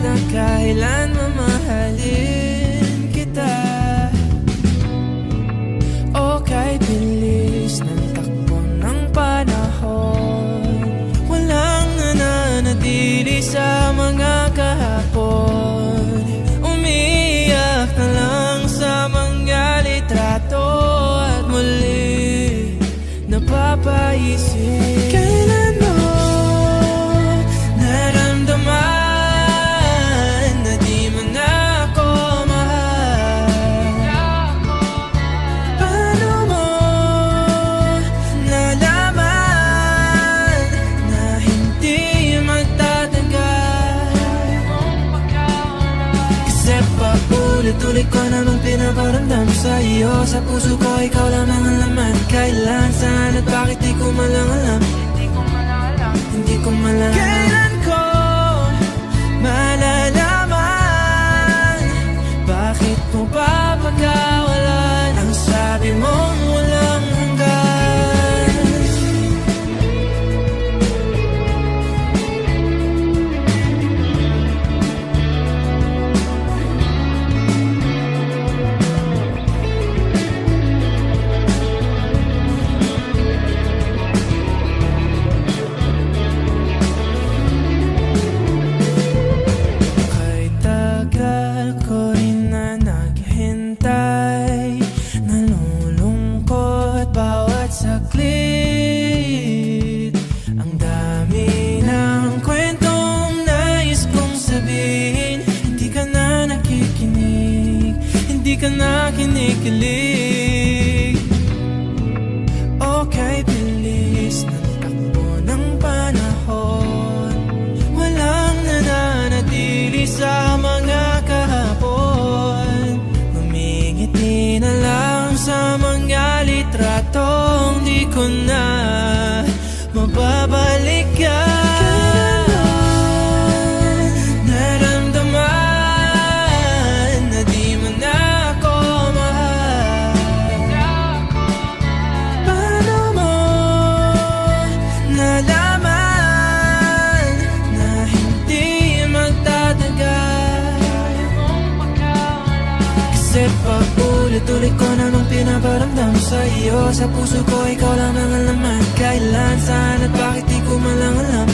na kailan mamahalin kita. O kay bilis ng takbo ng panahon, walang nananatili sa mga kahapon. Umiiyak na lang sa mga litrato at muli napapaisip, kailan mo naramdaman na di mo na ako mahal? Paano mo nalaman na hindi magtatagal? Kasi paulit-ulit ko namang pinaparamdam sa iyo. Sa puso ko ikaw lamang ang laman. Kailan, saan at bakit di ko malang alam. Hindi ko malang kailan ko malalaman. Bakit mo ba pagkawalan ang sabi mong walang hanggan? Kay tagal ko rin na naghintay, nalulungkot bawat saglit. Ang dami ng kwentong nais kong sabihin, hindi ka na nakikinig, hindi ka na kinikilig. Okay, bilis ng takbo ng panahon, walang nananatili sa mga kahapon. Humingiti na lang sa mga litratong di ko na mababalikan. Naramdaman na di mo na ako mahal. Paano mo nalaman na hindi magtatagal? Kasi paulit-ulit ko namang pinaparamdam sa iyo. Sa puso ko ikaw lamang ang laman. Kailan, saan at bakit di ko malang alam.